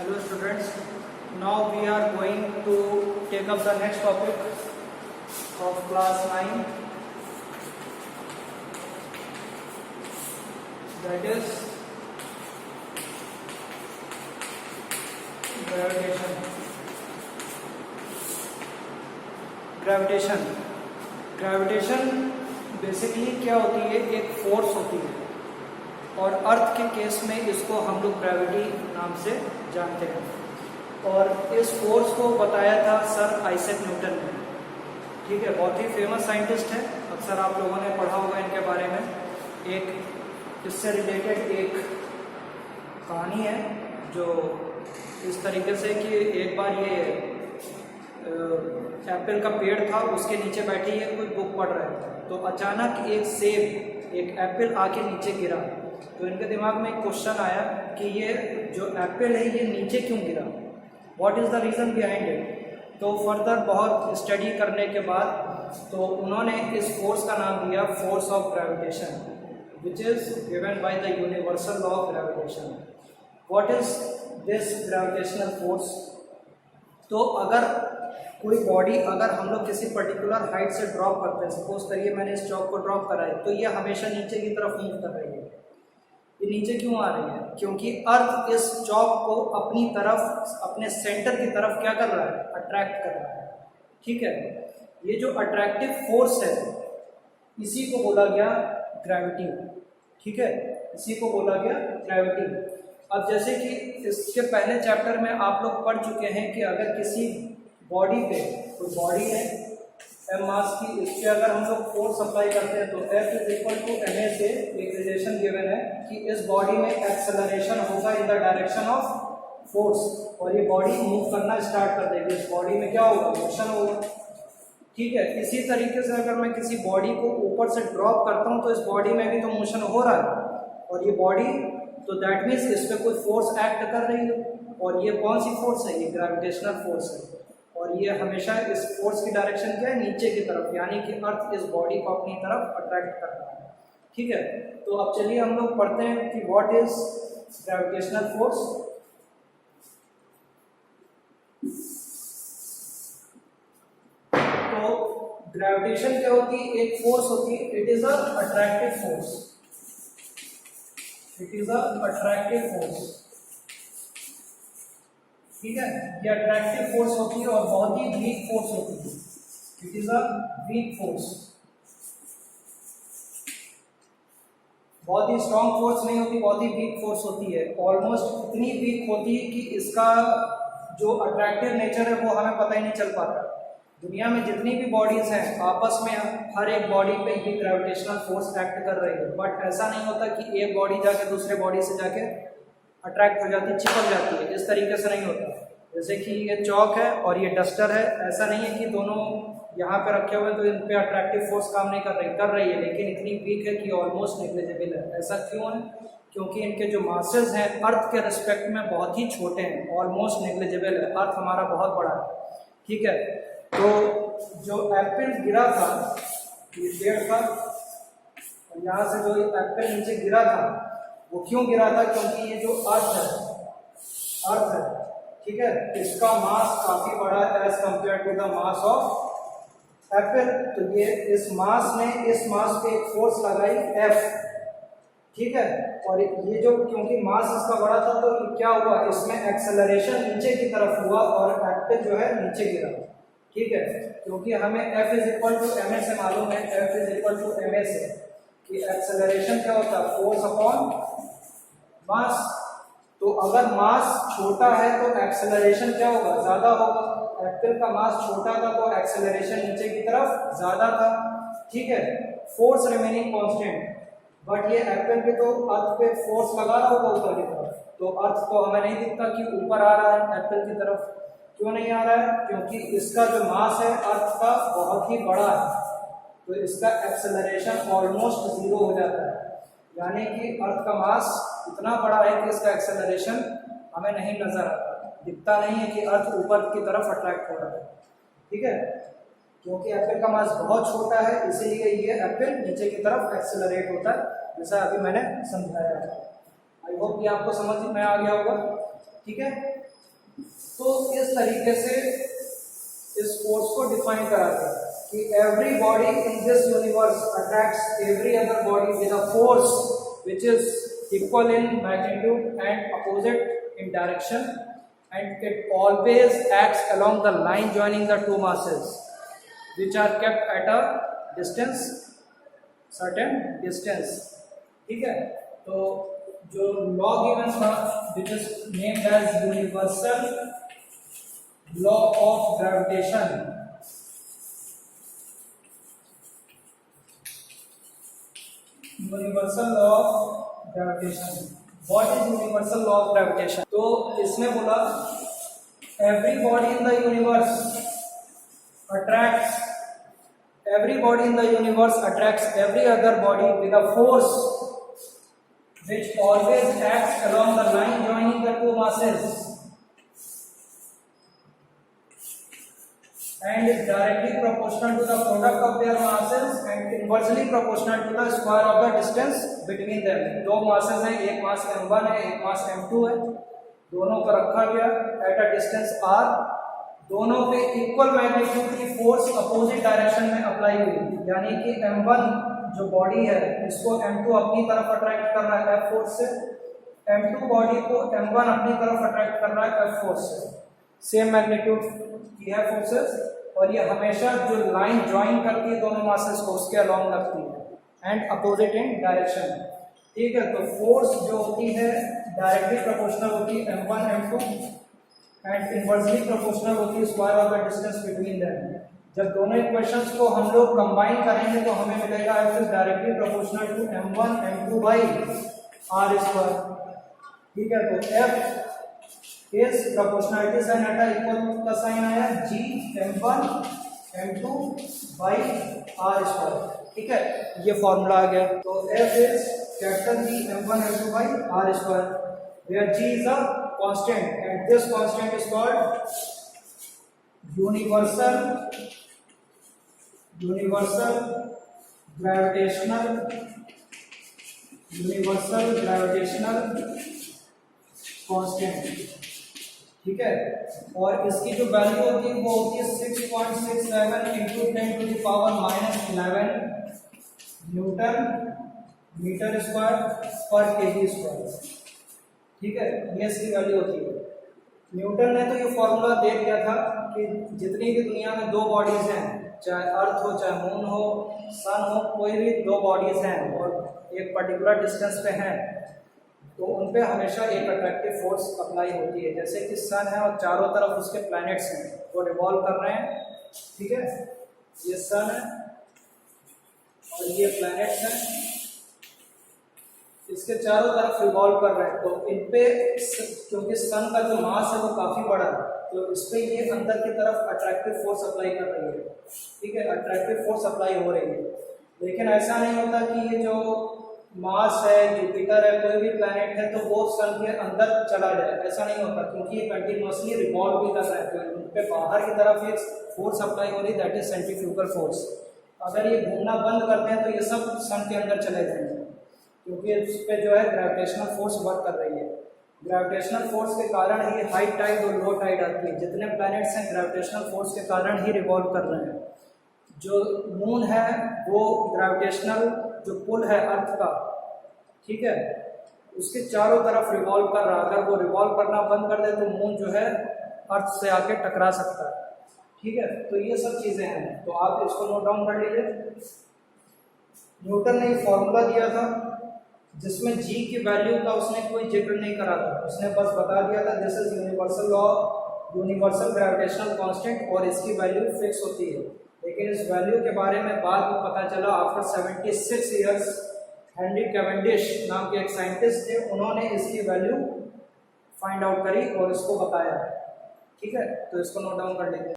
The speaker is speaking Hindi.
Hello students, now we are going to take up the next topic of class 9, that is gravitation basically क्या होती है, एक फोर्स होती है और अर्थ के केस में इसको हम लोग ग्रेविटी नाम से जानते हैं। और इस फोर्स को बताया था सर आइजैक न्यूटन ने। ठीक है, बहुत ही फेमस साइंटिस्ट है, अक्सर आप लोगों ने पढ़ा होगा इनके बारे में। एक इससे रिलेटेड एक कहानी है जो इस तरीके से कि एक बार ये एप्पल का पेड़ था, उसके नीचे बैठे ये कोई बुक पढ़ रहे थे, तो अचानक एक सेब, एक एप्पल आके नीचे गिरा। तो इनके दिमाग में एक क्वेश्चन आया कि ये जो एप्पल है ये नीचे क्यों गिरा, what is the reason behind it. तो फर्दर बहुत स्टडी करने के बाद तो उन्होंने इस फोर्स का नाम दिया force of gravitation, which is given by the universal law of gravitation. What is this gravitational force. तो अगर कोई बॉडी, अगर हम लोग किसी पर्टिकुलर हाइट से ड्रॉप करते हैं, सपोज करिए मैंने इस चौक को ड्रॉप करा है, तो ये हमेशा नीचे की तरफ मूव कर रही है। ये नीचे क्यों आ रही है? क्योंकि अर्थ इस चौक को अपनी तरफ, अपने सेंटर की तरफ क्या कर रहा है, अट्रैक्ट कर रहा है। ठीक है, ये जो अट्रैक्टिव फोर्स है इसी को बोला गया ग्रेविटी। ठीक है, इसी को बोला गया ग्रेविटी। अब जैसे कि इसके पहले चैप्टर में आप लोग पढ़ चुके हैं कि अगर किसी बॉडी पे, कोई बॉडी है एम मास की, इस पर अगर हम लोग फोर्स अप्लाई करते हैं तो F is equal to ma से एक रिलेशन गिवन है कि इस बॉडी में एक्सेलरेशन होगा in the direction of force, और ये बॉडी मूव करना स्टार्ट कर देगी। इस बॉडी में क्या होगा, मोशन होगा। ठीक है, इसी तरीके से अगर मैं किसी बॉडी को ऊपर से ड्रॉप करता हूँ तो इस बॉडी में भी तो मोशन हो रहा है, और ये बॉडी, तो दैट मीन्स इस पर कोई फोर्स एक्ट कर रही है, और ये कौन सी फोर्स है, ये ग्रेविटेशनल फोर्स है। और ये हमेशा इस फोर्स की डायरेक्शन क्या है, नीचे की तरफ, यानी कि अर्थ इस बॉडी को अपनी तरफ अट्रैक्ट कर रहा है। ठीक है, तो अब चलिए हम लोग पढ़ते हैं कि व्हाट इज ग्रेविटेशनल फोर्स। तो ग्रेविटेशन क्या होती है, एक फोर्स होती है, it is a attractive force, it is a attractive force. ठीक है, ये अट्रैक्टिव फोर्स होती है और बहुत ही वीक फोर्स होती है, it is a weak force. बहुत ही स्ट्रॉन्ग फोर्स नहीं होती, बहुत ही वीक फोर्स होती है। ऑलमोस्ट इतनी वीक होती है कि इसका जो अट्रैक्टिव नेचर है वो हमें पता ही नहीं चल पाता। दुनिया में जितनी भी बॉडीज हैं आपस में हर एक बॉडी पे ये ग्रेविटेशनल फोर्स एक्ट कर रही है, बट ऐसा नहीं होता कि एक बॉडी जाके दूसरे बॉडी से जाके अट्रैक्ट हो जाती है, चिपक जाती है, इस तरीके से नहीं होता। जैसे कि ये चौक है और ये डस्टर है, ऐसा नहीं है कि दोनों यहाँ पे रखे हुए तो इन पे अट्रैक्टिव फोर्स काम नहीं कर रही है, लेकिन इतनी वीक है कि ऑलमोस्ट नेग्लिजिबल है। ऐसा क्यों है? क्योंकि इनके जो मासेस हैं अर्थ के रिस्पेक्ट में बहुत ही छोटे हैं, ऑलमोस्ट नेग्लिजिबल है। अर्थ हमारा बहुत बड़ा है। ठीक है, तो जो एप्पल गिरा था, ये पेड़ था, और यहाँ से जो एप्पल नीचे गिरा था वो क्यों गिरा था? क्योंकि ये जो अर्थ है, ठीक है, इसका मास काफी बड़ा है as compare to the mass of apple. तो ये इस मास ने इस मास पे एक फोर्स लगाई F। ठीक है, और ये जो, क्योंकि मास इसका बड़ा था तो क्या हुआ, इसमें एक्सेलरेशन नीचे की तरफ हुआ और एप्पल जो है नीचे गिरा। ठीक है, क्योंकि हमें F is equal to ma से मालूम है, F is equal to ma से कि एक्सेलरेशन क्या होता है, फोर्स अपॉन मास। तो अगर मास छोटा है तो एक्सेलरेशन क्या होगा, ज्यादा होगा। एप्पल का मास छोटा था तो एक्सेलरेशन नीचे की तरफ ज्यादा था। ठीक है, फोर्स रिमेनिंग कांस्टेंट, बट ये एप्पल पे तो अर्थ पे फोर्स लगा रहा होगा ऊपर की तरफ, तो अर्थ को हमें नहीं दिखता कि ऊपर आ रहा है एप्पल की तरफ। क्यों नहीं आ रहा है? क्योंकि इसका जो मास है अर्थ का बहुत ही बड़ा है, तो इसका एक्सेलरेशन ऑलमोस्ट 0 हो जाता है, यानी कि अर्थ का मास इतना बड़ा है कि इसका एक्सेलरेशन हमें नहीं नजर आता, दिखता नहीं है कि अर्थ ऊपर की तरफ अट्रैक्ट हो रहा है। ठीक है, क्योंकि एप्पल का मास बहुत छोटा है इसीलिए ये एप्पल नीचे की तरफ एक्सेलरेट होता है, जैसा अभी मैंने समझाया। आई होप कि आपको समझ में आ गया होगा। ठीक है, तो इस तरीके से इस फोर्स को डिफाइन कराते हैं कि every body in this universe attracts every other body with a force which is equal in magnitude and opposite in direction, and it always acts along the line joining the two masses which are kept at a distance, certain distance. ठीक है, तो जो लॉ गिवन था which is named as universal law of gravitation, universal law of gravitation. What is universal law of gravitation? तो इसमें बोला every body in the universe attracts every other body with a force which always acts along the line joining the two masses and is directly proportional to the product of their masses and inversely proportional to the square of the distance between them. दो masses हैं, एक mass m1 है, एक mass m2 है, दोनों को रखा गया at a distance r, दोनों पे इक्वल मैग्नीट्यूड की फोर्स अपोजिट डायरेक्शन में अप्लाई हुई, यानी कि m1 जो बॉडी है इसको m2 अपनी तरफ अट्रैक्ट कर रहा है f फोर्स से, m2 बॉडी को m1 अपनी तरफ अट्रैक्ट कर रहा है f फोर्स से, सेम मैग्नीट्यूड की है फोर्सेस, और ये हमेशा जो लाइन ज्वाइन करती है दोनों मासेस को उसके अलोंग लगती है एंड अपोजिट इन डायरेक्शन. ठीक है, तो फोर्स जो होती है डायरेक्टली प्रोपोर्शनल होती है m1 m2 and inversely proportional होती है square of the distance between them. जब दोनों इक्वेशंस को हम लोग कंबाइन करेंगे तो हमें मिलेगा f is directly proportional to m1 m2 by r square. ठीक है, तो f इस प्रोपोर्शनलिटी साइन हटा इक्वल का साइन आया g m1 m2 by r square. ठीक है, ये फॉर्मूला आ गया. तो f is capital G m1 m2 by r square, where g is a constant and this constant is called universal gravitational constant. ठीक है, और इसकी जो वैल्यू होती है वो होती है 6.67 into 10 to the power -11 newton metre square पर केजी स्क्वायर. ठीक है, ये इसकी वैल्यू होती है. न्यूटन ने तो ये फॉर्मूला दे दिया था कि जितनी भी दुनिया में दो बॉडीज हैं, चाहे अर्थ हो चाहे मून हो सन हो, कोई भी दो बॉडीज हैं और एक पर्टिकुलर डिस्टेंस पे हैं, तो उन पे हमेशा एक अट्रैक्टिव फोर्स अप्लाई होती है. जैसे कि सन है और चारों तरफ उसके प्लैनेट्स हैं वो रिवॉल्व कर रहे हैं. ठीक है, ये सन है और ये प्लैनेट्स हैं, इसके चारों तरफ रिवॉल्व कर रहे हैं. तो इन पे क्योंकि सन का जो मास है वो काफ़ी बड़ा है, तो इस पर ये अंदर की तरफ अट्रैक्टिव फोर्स अप्लाई कर रही है. ठीक है, अट्रैक्टिव फोर्स अप्लाई हो रही है. लेकिन ऐसा नहीं होता कि ये जो मार्स है, जुपिटर है, कोई भी प्लैनेट है तो वो सन के अंदर चला जाए, ऐसा नहीं होता, क्योंकि ये कंटिन्यूअसली रिवॉल्व भी कर रहा है. तो उन पे बाहर की तरफ एक फोर्स अप्लाई हो रही है, दैट इज सेंट्रीफ्यूगल फोर्स. अगर ये घूमना बंद करते हैं तो ये सब सन के अंदर चले जाएंगे, क्योंकि इस पे जो है ग्रेविटेशनल फोर्स वर्क कर रही है. ग्रेविटेशनल फोर्स के कारण ही हाई टाइड और लो टाइड आती है. जितने प्लैनेट्स हैं ग्रेविटेशनल फोर्स के कारण ही रिवॉल्व कर रहे हैं. जो मून है वो ग्रेविटेशनल जो पुल है अर्थ का, ठीक है, उसके चारों तरफ रिवॉल्व कर रहा है. अगर वो रिवॉल्व करना बंद कर दे तो मून जो है अर्थ से आके टकरा सकता है. ठीक है, तो ये सब चीज़ें हैं, तो आप इसको नोट डाउन कर लीजिए. न्यूटन ने फॉर्मूला दिया था जिसमें g की वैल्यू का उसने कोई जिक्र नहीं करा था, उसने बस बता दिया था this is universal law, universal gravitational constant, और इसकी वैल्यू फिक्स होती है. लेकिन इस वैल्यू के बारे में बाद में पता चला आफ्टर 76 ईयर्स. हेनरी कैवेंडिश नाम के एक साइंटिस्ट थे, उन्होंने इसकी वैल्यू फाइंड आउट करी और इसको बताया. ठीक है, तो इसको नोट डाउन कर लेते हैं.